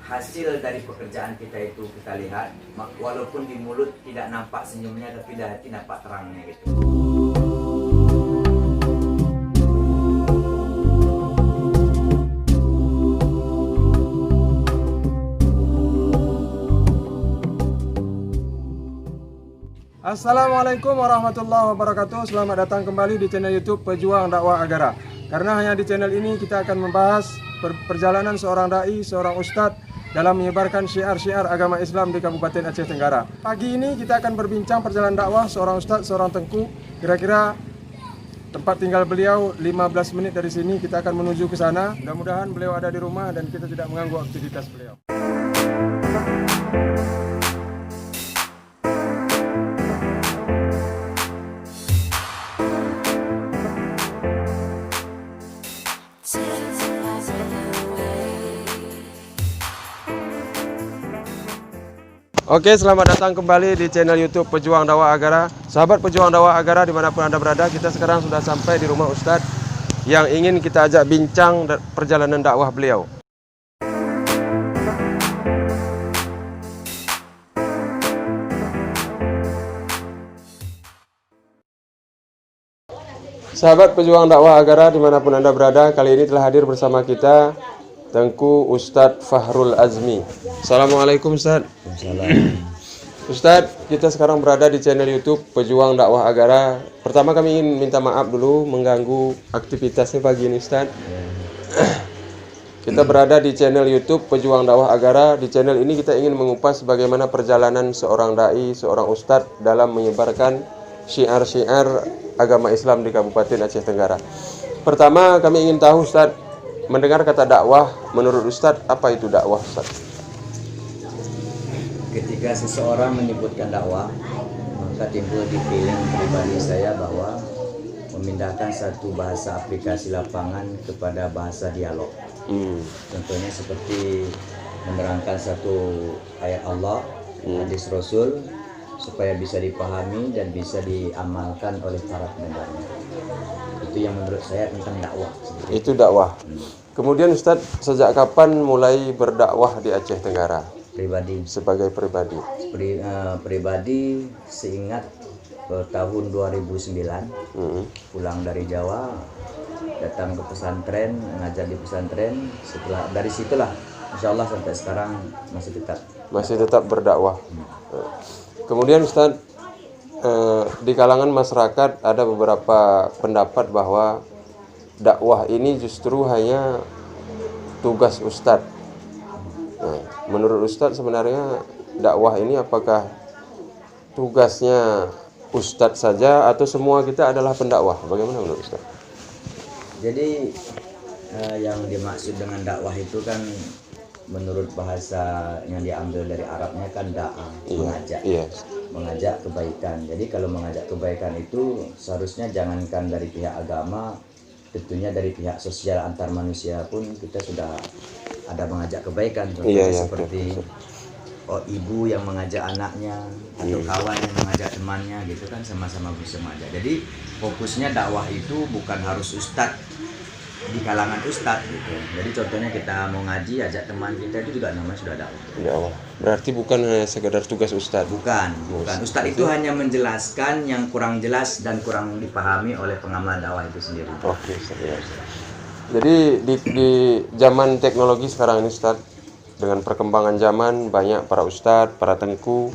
hasil dari pekerjaan kita itu kita lihat, walaupun di mulut tidak nampak senyumnya, tapi di hati nampak terangnya gitu. Assalamualaikum warahmatullahi wabarakatuh. Selamat datang kembali di channel YouTube Pejuang Dakwah Agara. Karena hanya di channel ini kita akan membahas perjalanan seorang dai, seorang ustadz dalam menyebarkan syiar-syiar agama Islam di Kabupaten Aceh Tenggara. Pagi ini kita akan berbincang perjalanan dakwah seorang ustadz, seorang tengku. Kira-kira tempat tinggal beliau 15 menit dari sini. Kita akan menuju ke sana. Mudah-mudahan beliau ada di rumah dan kita tidak mengganggu aktivitas beliau. Oke, selamat datang kembali di channel YouTube Pejuang Dakwah Agara. Sahabat Pejuang Dakwah Agara dimanapun Anda berada, kita sekarang sudah sampai di rumah Ustadz yang ingin kita ajak bincang perjalanan dakwah beliau. Sahabat Pejuang Dakwah Agara dimanapun Anda berada, kali ini telah hadir bersama kita Tengku Ustadz Fahrul Azmi. Assalamualaikum Ustadz. Ustadz, kita sekarang berada di channel YouTube Pejuang Dakwah Agara. Pertama kami ingin minta maaf dulu mengganggu aktivitasnya pagi ini Ustadz. Kita berada di channel YouTube Pejuang Dakwah Agara. Di channel ini kita ingin mengupas bagaimana perjalanan seorang dai, seorang ustadz dalam menyebarkan syiar-syiar agama Islam di Kabupaten Aceh Tenggara. Pertama kami ingin tahu Ustadz, mendengar kata dakwah, menurut Ustadz apa itu dakwah Ustadz? Ketika seseorang menyebutkan dakwah, maka timbul di feeling pribadi saya bahwa memindahkan satu bahasa aplikasi lapangan kepada bahasa dialog. Contohnya seperti menerangkan satu ayat Allah, hadis Rasul, supaya bisa dipahami dan bisa diamalkan oleh para pendengarnya. Itu yang menurut saya tentang dakwah. Itu dakwah. Kemudian Ustadz, sejak kapan mulai berdakwah di Aceh Tenggara? Pribadi. Sebagai pribadi. Pribadi seingat tahun 2009 pulang dari Jawa, datang ke pesantren, mengajar di pesantren. Setelah dari situlah, insya Allah sampai sekarang masih tetap berdakwah. Kemudian Ustadz, di kalangan masyarakat ada beberapa pendapat bahwa dakwah ini justru hanya tugas Ustadz. Nah, menurut Ustadz sebenarnya dakwah ini apakah tugasnya Ustadz saja atau semua kita adalah pendakwah? Bagaimana menurut Ustadz? Jadi yang dimaksud dengan dakwah itu kan menurut bahasa yang diambil dari Arabnya kan da'a, mengajak. Mengajak kebaikan. Jadi kalau mengajak kebaikan itu seharusnya jangankan dari pihak agama, tentunya dari pihak sosial antar manusia pun kita sudah ada mengajak kebaikan. Contohnya seperti ibu yang mengajak anaknya atau kawan yang mengajak temannya gitu kan, sama-sama bisa mengajak. Jadi fokusnya dakwah itu bukan harus ustadz di kalangan ustadz gitu. Jadi contohnya kita mau ngaji, ajak teman kita, itu juga namanya sudah dakwah. Berarti bukan hanya sekedar tugas ustadz. Bukan. Ustadz itu hanya menjelaskan yang kurang jelas dan kurang dipahami oleh pengamalan dakwah itu sendiri. Oke, Ustadz. Jadi di zaman teknologi sekarang ini Ustadz, dengan perkembangan zaman banyak para ustadz, para tengku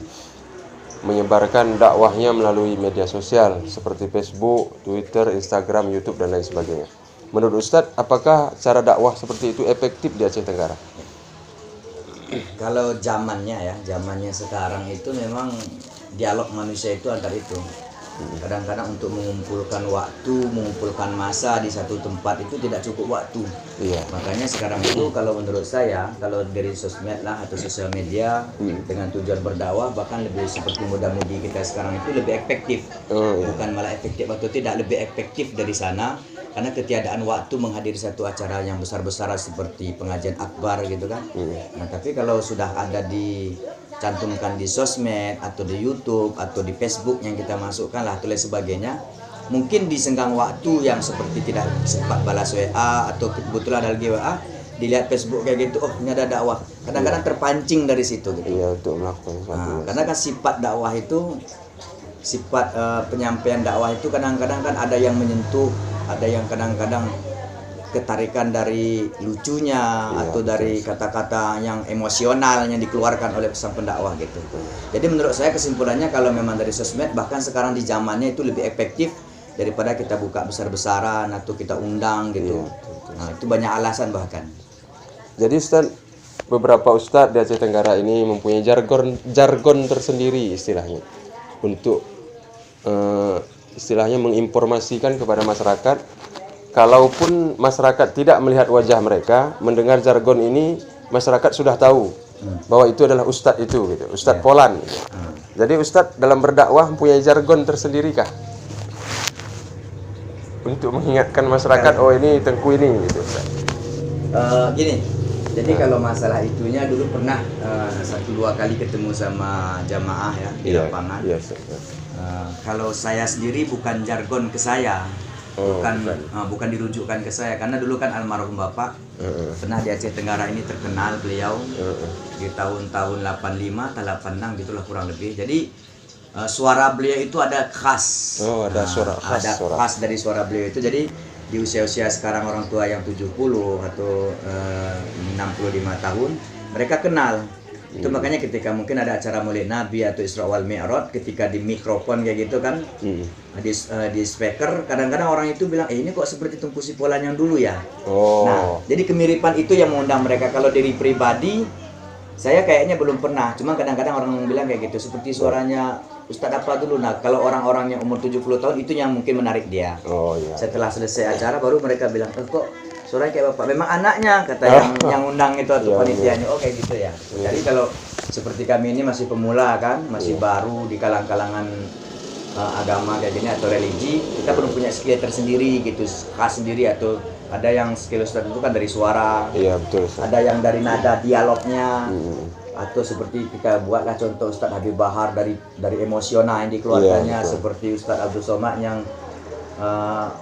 menyebarkan dakwahnya melalui media sosial seperti Facebook, Twitter, Instagram, YouTube dan lain sebagainya. Menurut Ustadz, apakah cara dakwah seperti itu efektif di Aceh Tenggara? Kalau zamannya sekarang itu memang dialog manusia itu antar itu. Kadang-kadang untuk mengumpulkan waktu, mengumpulkan masa di satu tempat itu tidak cukup waktu. Makanya sekarang itu kalau menurut saya, kalau dari sosmed lah atau sosial media dengan tujuan berdakwah, bahkan lebih seperti muda-mudi kita sekarang itu lebih efektif. Bukan malah efektif atau tidak, lebih efektif dari sana. Karena ketiadaan waktu menghadiri satu acara yang besar-besaran seperti pengajian akbar gitu kan. Nah tapi kalau sudah ada dicantumkan di sosmed atau di YouTube atau di Facebook yang kita masukkan lah tulis sebagainya, mungkin di senggang waktu yang seperti tidak sempat balas WA atau kebetulan ada lagi WA, dilihat Facebook kayak gitu, oh ini ada dakwah. Kadang-kadang terpancing dari situ gitu. Iya, untuk melakukan sesuatu. Karena kan sifat dakwah itu, sifat penyampaian dakwah itu kadang-kadang kan ada yang menyentuh, ada yang kadang-kadang ketarikan dari lucunya atau dari kata-kata yang emosional yang dikeluarkan oleh pesan pendakwah gitu. Jadi menurut saya kesimpulannya kalau memang dari sosmed, bahkan sekarang di zamannya itu lebih efektif daripada kita buka besar-besaran atau kita undang gitu. Nah, itu banyak alasan bahkan. Jadi Ustaz, beberapa Ustadz di Aceh Tenggara ini mempunyai jargon tersendiri istilahnya untuk istilahnya menginformasikan kepada masyarakat. Kalaupun masyarakat tidak melihat wajah mereka, mendengar jargon ini, masyarakat sudah tahu bahwa itu adalah Ustadz itu, gitu. Ustadz Polan. Gitu. Jadi Ustadz dalam berdakwah mempunyai jargon tersendiri kah? Untuk mengingatkan masyarakat, oh ini Tengku ini, gitu. Gini, jadi kalau masalah itunya dulu pernah 1-2 kali ketemu sama jamaah ya di lapangan. Iya, kalau saya sendiri bukan jargon ke saya. Bukan dirujukkan ke saya, karena dulu kan almarhum bapak pernah di Aceh Tenggara ini terkenal beliau di tahun-tahun 85 atau 86 gitulah kurang lebih. Jadi suara beliau itu ada khas. Ada suara khas. Ada khas dari suara beliau itu. Jadi di usia-usia sekarang orang tua yang 70 atau 65 tahun mereka kenal. Itu makanya ketika mungkin ada acara Maulid Nabi atau Isra wal Mi'raj, ketika di mikrofon kayak gitu kan, di speaker, kadang-kadang orang itu bilang, ini kok seperti Tengku Sipolan yang dulu ya. Nah, jadi kemiripan itu yang mengundang mereka. Kalau dari pribadi, saya kayaknya belum pernah. Cuma kadang-kadang orang bilang kayak gitu, seperti suaranya Ustadz apa dulu. Nah, kalau orang-orang yang umur 70 tahun, itu yang mungkin menarik dia. Setelah selesai acara, baru mereka bilang, kok suaranya kayak bapak, memang anaknya, kata yang undang itu atau panitianya. Oh kayak gitu ya. Jadi kalau seperti kami ini masih pemula kan, masih baru di kalangan agama kayak gini atau religi, kita belum punya skill tersendiri gitu, khas sendiri. Atau ada yang skill Ustadz itu kan dari suara, betul, ada yang dari nada dialognya, atau seperti kita buatlah contoh Ustadz Habib Bahar dari emosional yang dikeluarkannya, seperti Ustadz Abdul Somad yang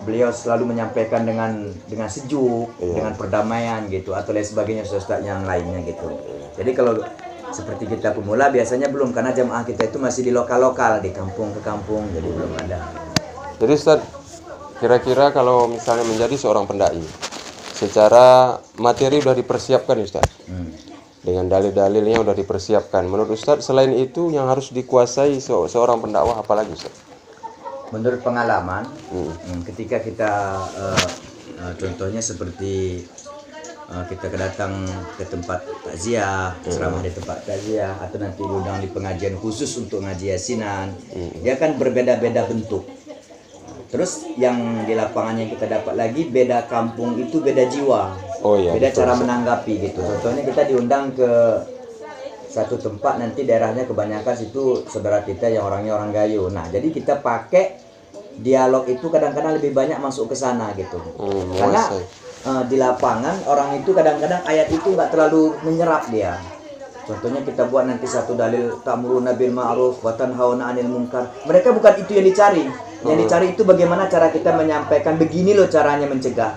beliau selalu menyampaikan dengan sejuk, dengan perdamaian gitu, atau lain sebagainya ustaz yang lainnya gitu. Jadi kalau seperti kita pemula biasanya belum, karena jamaah kita itu masih di lokal-lokal, di kampung ke kampung, jadi belum ada. Jadi Ustaz, kira-kira kalau misalnya menjadi seorang pendai, secara materi sudah dipersiapkan Ustaz, dengan dalil-dalilnya sudah dipersiapkan. Menurut Ustaz, selain itu yang harus dikuasai seorang pendakwah apalagi Ustaz? Menurut pengalaman, ketika kita contohnya seperti kita datang ke tempat takziah, ceramah di tempat takziah, atau nanti diundang di pengajian khusus untuk ngaji yasinan, dia kan berbeda-beda bentuk. Terus yang di lapangan yang kita dapat lagi, beda kampung itu beda jiwa, beda cara menanggapi gitu. Contohnya kita diundang ke satu tempat, nanti daerahnya kebanyakan situ saudara kita yang orangnya orang Gayo. Nah, jadi kita pakai dialog itu kadang-kadang lebih banyak masuk ke sana gitu. Karena di lapangan orang itu kadang-kadang ayat itu nggak terlalu menyerap dia. Contohnya kita buat nanti satu dalil ta'muruna bil ma'ruf wa tanhauna 'anil munkar. Mereka bukan itu yang dicari. Yang dicari itu bagaimana cara kita menyampaikan, begini loh caranya mencegah.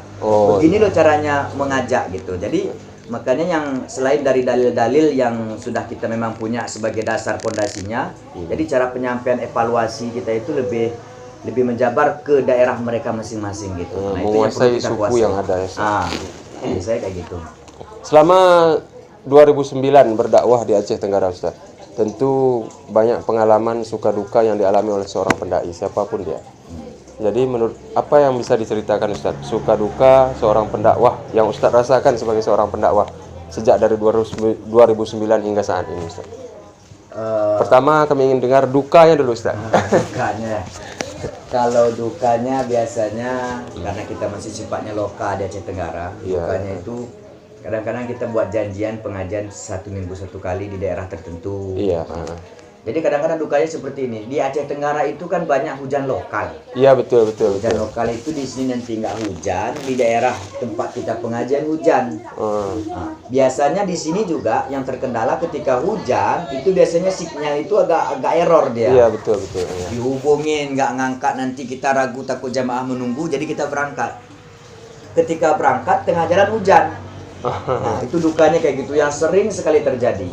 Begini loh caranya mengajak gitu. Jadi makanya yang selain dari dalil-dalil yang sudah kita memang punya sebagai dasar pondasinya, jadi cara penyampaian evaluasi kita itu lebih menjabar ke daerah mereka masing-masing gitu. Nah, itu yang perlu kita kuasai. Yang ada ya. Jadi saya kayak gitu. Selama 2009 berdakwah di Aceh Tenggara Ustaz, tentu banyak pengalaman suka duka yang dialami oleh seorang pendai siapapun dia. Jadi menurut apa yang bisa diceritakan Ustaz, suka duka seorang pendakwah yang Ustaz rasakan sebagai seorang pendakwah sejak dari 2009 hingga saat ini Ustaz? Pertama kami ingin dengar dukanya dulu Ustaz. Dukanya. Kalau dukanya biasanya karena kita masih sifatnya lokal di Aceh Tenggara, dukanya itu kadang-kadang kita buat janjian pengajian 1 minggu 1 kali di daerah tertentu. Jadi kadang-kadang dukanya seperti ini. Di Aceh Tenggara itu kan banyak hujan lokal. Iya betul. Hujan lokal itu di sini nanti nggak hujan, di daerah tempat kita pengajian hujan. Nah, biasanya di sini juga yang terkendala ketika hujan itu biasanya signal itu agak error dia. Iya betul. Dihubungin nggak ngangkat, nanti kita ragu takut jamaah menunggu, jadi kita berangkat. Ketika berangkat tengah jalan hujan. Nah, itu dukanya kayak gitu yang sering sekali terjadi.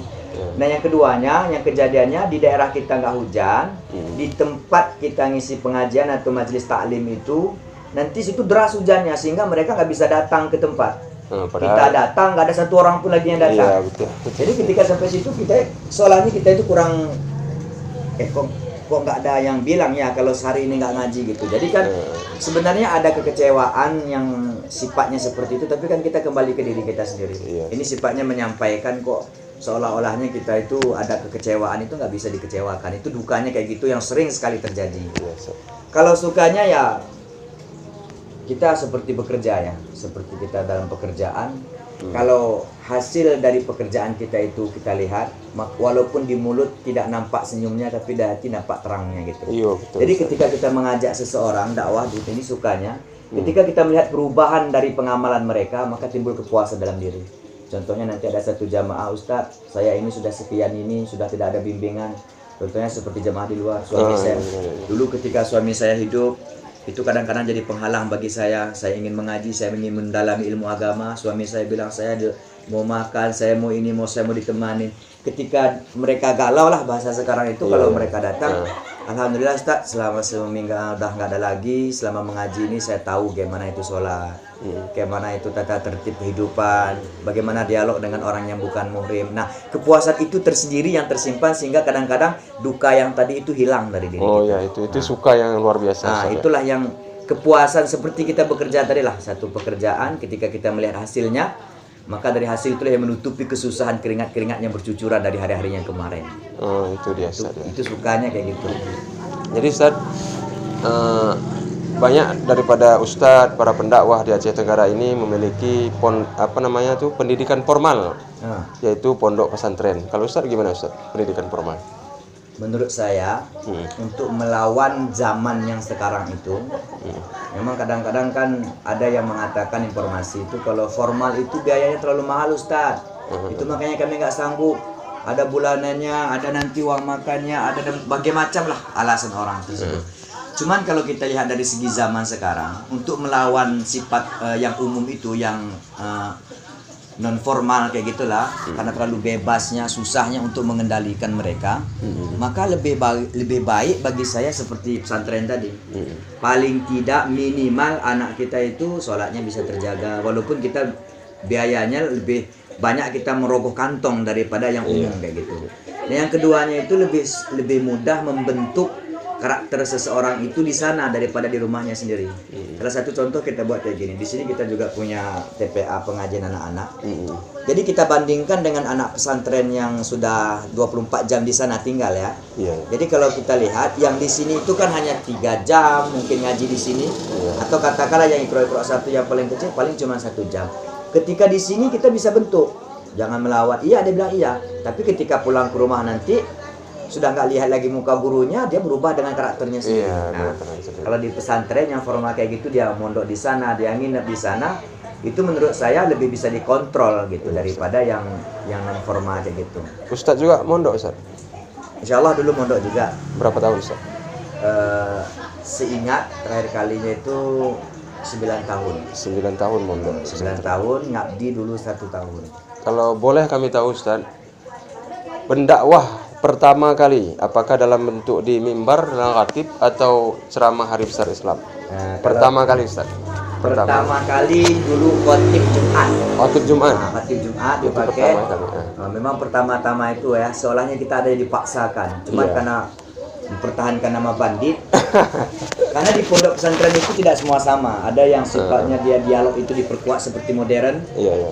Nah, yang keduanya, yang kejadiannya di daerah kita nggak hujan, di tempat kita ngisi pengajian atau majelis taklim itu, nanti situ deras hujannya sehingga mereka nggak bisa datang ke tempat. Kita datang, nggak ada satu orang pun lagi yang datang. Iya, betul. Jadi ketika sampai situ kita, soalnya kita itu kurang, kok nggak ada yang bilang ya kalau sehari ini nggak ngaji gitu. Jadi kan sebenarnya ada kekecewaan yang sifatnya seperti itu, tapi kan kita kembali ke diri kita sendiri. Iya. Ini sifatnya menyampaikan kok seolah-olahnya kita itu ada kekecewaan, itu nggak bisa dikecewakan. Itu dukanya kayak gitu yang sering sekali terjadi. Iya, Kalau sukanya ya kita seperti bekerja ya, seperti kita dalam pekerjaan. Kalau hasil dari pekerjaan kita itu kita lihat, walaupun di mulut tidak nampak senyumnya, tapi di hati nampak terangnya gitu. Iya, betul. Jadi ketika kita mengajak seseorang dakwah, ini sukanya, ketika kita melihat perubahan dari pengamalan mereka, maka timbul kepuasan dalam diri. Contohnya nanti ada satu jamaah, Ustadz, saya ini sudah sekian ini, sudah tidak ada bimbingan. Contohnya seperti jamaah di luar, suami saya. Dulu ketika suami saya hidup, itu kadang-kadang jadi penghalang bagi saya ingin mengaji, saya ingin mendalami ilmu agama. Suami saya bilang saya mau makan, saya mau ini, saya mau ditemani. Ketika mereka galau lah bahasa sekarang itu, kalau mereka datang, alhamdulillah Ustaz, selama seminggu udah nggak ada lagi, selama mengaji ini saya tahu bagaimana itu sholat, bagaimana itu tata tertib kehidupan, bagaimana dialog dengan orang yang bukan muhrim. Nah, kepuasan itu tersendiri yang tersimpan sehingga kadang-kadang duka yang tadi itu hilang dari diri kita. Oh ya, itu suka yang luar biasa. Nah, itulah yang kepuasan seperti kita bekerja tadi lah, satu pekerjaan ketika kita melihat hasilnya, maka dari hasil itulah yang menutupi kesusahan keringat-keringat yang bercucuran dari hari-hari yang kemarin. Oh, itu dia, Ustaz. Itu sukanya kayak gitu. Jadi Ustaz, banyak daripada Ustadz, para pendakwah di Aceh Tenggara ini memiliki pendidikan formal, yaitu pondok pesantren. Kalau Ustadz gimana Ustadz, pendidikan formal? Menurut saya, untuk melawan zaman yang sekarang itu, memang kadang-kadang kan ada yang mengatakan informasi itu kalau formal itu biayanya terlalu mahal Ustadz. Itu makanya kami nggak sanggup. Ada bulanannya, ada nanti uang makannya, ada berbagai macam lah alasan orang tersebut. Cuman kalau kita lihat dari segi zaman sekarang, untuk melawan sifat yang umum itu, yang non formal kayak gitulah, karena terlalu bebasnya, susahnya untuk mengendalikan mereka, maka lebih baik bagi saya seperti pesantren tadi. Paling tidak minimal anak kita itu sholatnya bisa terjaga, walaupun kita biayanya lebih banyak, kita merogoh kantong daripada yang umum kayak gitu. Dan yang keduanya itu lebih mudah membentuk karakter seseorang itu di sana daripada di rumahnya sendiri. Salah satu contoh kita buat kayak gini. Di sini kita juga punya TPA pengajian anak-anak. Jadi kita bandingkan dengan anak pesantren yang sudah 24 jam di sana tinggal ya. Jadi kalau kita lihat yang di sini itu kan hanya 3 jam mungkin ngaji di sini, atau katakanlah yang ikro-ikro satu yang paling kecil paling cuma 1 jam. Ketika di sini kita bisa bentuk, jangan melawat. Iya, dia bilang iya. Tapi ketika pulang ke rumah nanti sudah nggak lihat lagi muka gurunya, dia berubah dengan karakternya sendiri. Kalau di pesantren yang formal kayak gitu, dia mondok di sana, dia nginep di sana, itu menurut saya lebih bisa dikontrol gitu daripada yang non formal kayak gitu. Ustadz juga mondok Ustadz? Insya Allah dulu mondok juga. Berapa tahun Ustadz? Seingat terakhir kalinya itu 9 tahun. 9 tahun mondok. 9 tahun, ngabdi dulu 1 tahun. Kalau boleh kami tahu Ustadz, pendakwah pertama kali, apakah dalam bentuk di mimbar, dalam khatib, atau ceramah hari besar Islam? Pertama kali Ustaz? Pertama kali dulu khotib Jumat. Khotib Jumat? Khotib Jumat dipakai. Memang pertama-tama itu ya, seolahnya kita ada yang dipaksakan. Cuma karena mempertahankan nama bandit. Karena di pondok pesantren itu tidak semua sama. Ada yang sifatnya dia dialog itu diperkuat seperti modern.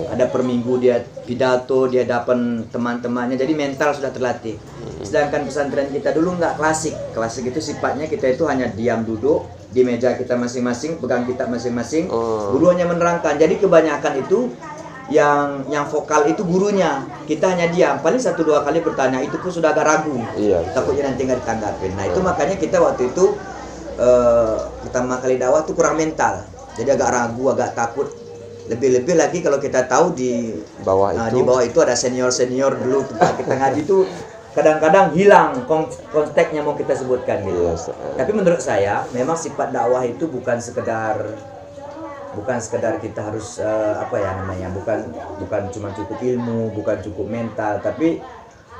Ada per minggu dia pidato, dia dapat teman-temannya. Jadi mental sudah terlatih. Sedangkan pesantren kita dulu nggak klasik. Klasik itu sifatnya kita itu hanya diam duduk di meja kita masing-masing, pegang kitab masing-masing. Guru hanya menerangkan. Jadi kebanyakan itu yang vokal itu gurunya, kita hanya diam, paling 1-2 kali bertanya, itu pun sudah agak ragu, takutnya nanti nggak ditanggapin. Nah itu makanya kita waktu itu pertama kali dakwah tuh kurang mental, jadi agak ragu, agak takut. Lebih-lebih lagi kalau kita tahu di bawah itu ada senior dulu tempat kita ngaji itu kadang-kadang hilang konteksnya mau kita sebutkan gitu. Tapi menurut saya memang sifat dakwah itu bukan sekedar bukan sekedar kita harus apa ya namanya, bukan cuma cukup ilmu, bukan cukup mental, tapi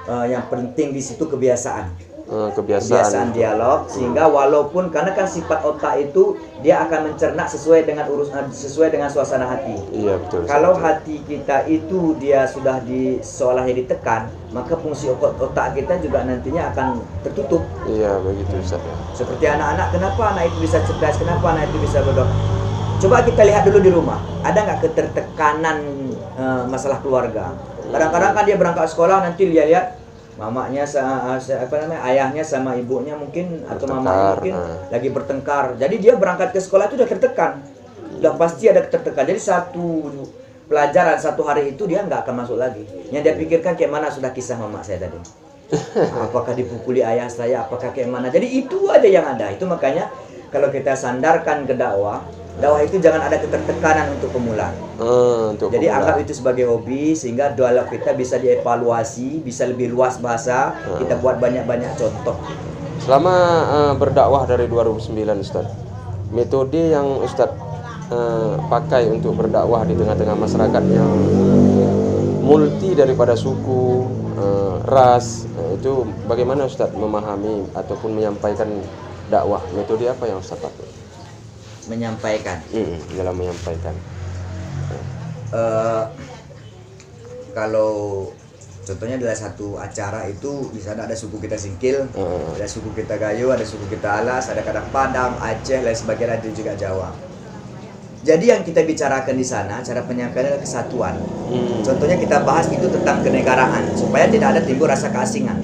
yang penting di situ kebiasaan kebiasaan dialog, sehingga walaupun karena kan sifat otak itu dia akan mencerna sesuai dengan sesuai dengan suasana hati. Iya betul. Kalau hati kita itu dia sudah seolahnya ditekan, maka fungsi otak kita juga nantinya akan tertutup. Iya begitu Ustaz ya. Seperti anak-anak, kenapa anak itu bisa cerdas, kenapa anak itu bisa bodoh? Coba kita lihat dulu di rumah, ada nggak ketertekanan masalah keluarga? Kadang-kadang kan dia berangkat sekolah, nanti lihat mamanya ayahnya sama ibunya mungkin atau mamanya mungkin lagi bertengkar. Jadi dia berangkat ke sekolah itu udah tertekan. Udah pasti ada ketertekan. Jadi satu pelajaran satu hari itu dia nggak akan masuk lagi. Yang dia pikirkan kayak mana sudah kisah mama saya tadi. Apakah dipukuli ayah saya, apakah kayak mana. Jadi itu aja yang ada. Itu makanya kalau kita sandarkan ke dakwah itu jangan ada ketertekanan untuk pemula. Jadi anggap itu sebagai hobi, sehingga dialog kita bisa dievaluasi, bisa lebih luas bahasa, kita buat banyak-banyak contoh. Selama berdakwah dari 2009 Ustaz, metode yang Ustaz pakai untuk berdakwah di tengah-tengah masyarakat yang multi daripada suku, ras, itu bagaimana Ustaz memahami ataupun menyampaikan dakwah? Metode apa yang Ustaz pakai? Menyampaikan dalam menyampaikan. Kalau contohnya adalah satu acara itu di sana ada suku kita Singkil, ada suku kita Gayo, ada suku kita Alas, ada Kadang Padang, Aceh, lain sebagainya, ada juga Jawa. Jadi yang kita bicarakan di sana cara penyampaian adalah kesatuan. Contohnya kita bahas itu tentang kenegaraan supaya tidak ada timbul rasa keasingan.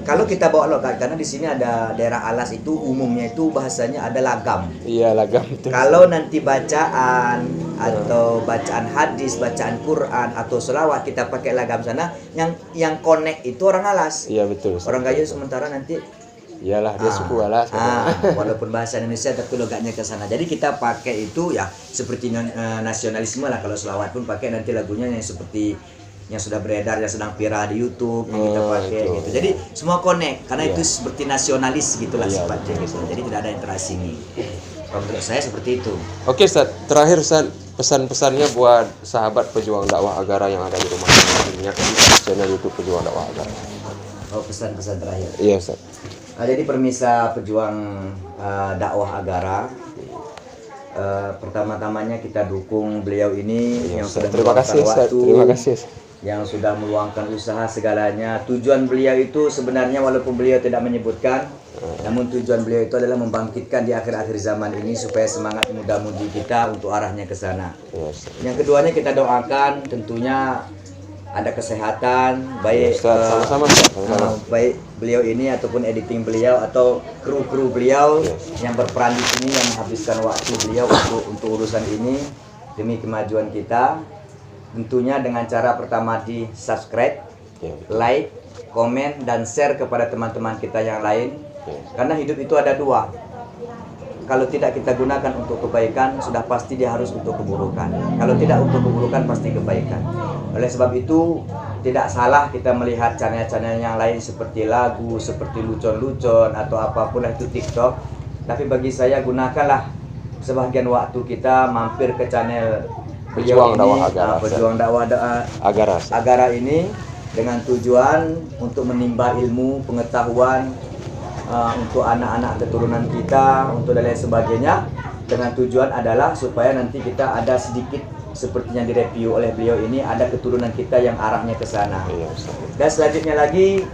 Kalau kita bawa logat, karena di sini ada daerah Alas itu umumnya itu bahasanya ada lagam. Iya lagam. Kalau nanti bacaan atau bacaan hadis, bacaan Quran atau selawat kita pakai lagam sana, yang connect itu orang Alas. Iya betul. Orang Gayo sementara nanti iyalah dia suku Alas. Walaupun bahasa Indonesia tapi logatnya ke sana. Jadi kita pakai itu ya seperti nasionalisme lah. Kalau selawat pun pakai nanti lagunya yang seperti yang sudah beredar, yang sedang viral di YouTube yang kita pakai gitu. Jadi semua connect karena itu seperti nasionalis gitulah sifatnya gitu. Jadi tidak ada yang terasingi. Kalau menurut saya seperti itu. Oke Ustaz, terakhir Ustaz, pesan-pesannya buat sahabat pejuang dakwah Agara yang ada di rumah menyaksikan channel YouTube pejuang dakwah Agara. Oh, pesan-pesan terakhir. Iya Ustaz. Jadi permisa pejuang dakwah Agara, pertama-tamanya kita dukung beliau ini yang sudah meluangkan waktu, yang sudah meluangkan usaha segalanya. Tujuan beliau itu sebenarnya walaupun beliau tidak menyebutkan, namun tujuan beliau itu adalah membangkitkan di akhir-akhir zaman ini supaya semangat muda-mudi kita untuk arahnya ke sana. Yang keduanya kita doakan tentunya ada kesehatan, baik baik beliau ini ataupun editing beliau atau kru beliau yang berperan di sini yang menghabiskan waktu beliau untuk urusan ini demi kemajuan kita. Tentunya dengan cara pertama di subscribe, like, komen dan share kepada teman-teman kita yang lain. Karena hidup itu ada dua. Kalau tidak kita gunakan untuk kebaikan, sudah pasti dia harus untuk keburukan. Kalau tidak untuk keburukan, pasti kebaikan. Oleh sebab itu, tidak salah kita melihat channel-channel yang lain seperti lagu, seperti lucon-lucon, atau apapun itu TikTok. Tapi bagi saya, gunakanlah sebagian waktu kita mampir ke channel Pejuang Dakwah Agara, Pejuang Dakwah Agara ini dengan tujuan untuk menimba ilmu, pengetahuan, untuk anak-anak keturunan kita, untuk dan lain sebagainya, dengan tujuan adalah supaya nanti kita ada sedikit seperti yang direview oleh beliau ini, ada keturunan kita yang arahnya ke sana. Dan selanjutnya lagi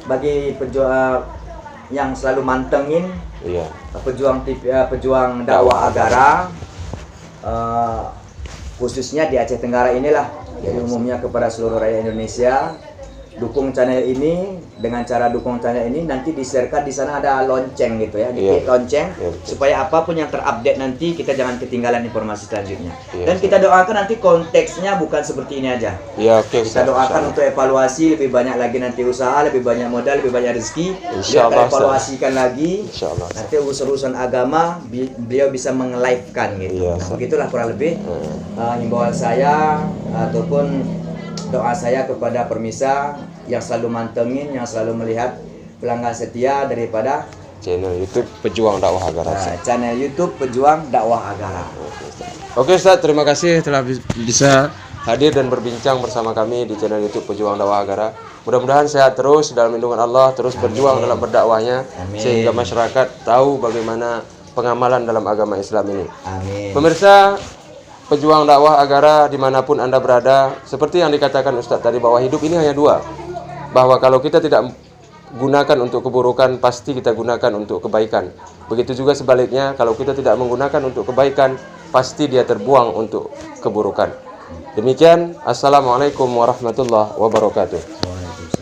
bagi pejuang yang selalu mantengin pejuang dakwah Agara, khususnya di Aceh Tenggara inilah, jadi umumnya kepada seluruh rakyat Indonesia, dukung channel ini. Dengan cara dukung channel ini nanti di-sharekan, di sana ada lonceng gitu ya, diklik lonceng supaya apapun yang terupdate nanti kita jangan ketinggalan informasi selanjutnya. Dan kita doakan nanti konteksnya bukan seperti ini aja. Kita doakan untuk evaluasi lebih banyak lagi, nanti usaha lebih banyak, modal lebih banyak, rezeki kita evaluasikan lagi. Nanti urusan agama beliau bisa meng-live-kan gitu. Nah, begitulah kurang lebih himbauan saya ataupun doa saya kepada permisa yang selalu mantengin, yang selalu melihat pelanggan setia daripada channel YouTube Pejuang Dakwah Agara. Channel YouTube Pejuang Dakwah Agara. Oke Ustaz, terima kasih telah bisa hadir dan berbincang bersama kami di channel YouTube Pejuang Dakwah Agara. Mudah-mudahan sehat terus dalam lindungan Allah, terus berjuang dalam berdakwahnya, sehingga masyarakat tahu bagaimana pengamalan dalam agama Islam ini. Amin. Pemirsa Pejuang Dakwah Agara dimanapun Anda berada, seperti yang dikatakan Ustadz tadi bahwa hidup ini hanya dua. Bahwa kalau kita tidak gunakan untuk keburukan, pasti kita gunakan untuk kebaikan. Begitu juga sebaliknya, kalau kita tidak menggunakan untuk kebaikan, pasti dia terbuang untuk keburukan. Demikian, Assalamualaikum warahmatullahi wabarakatuh. Waalaikumsalam.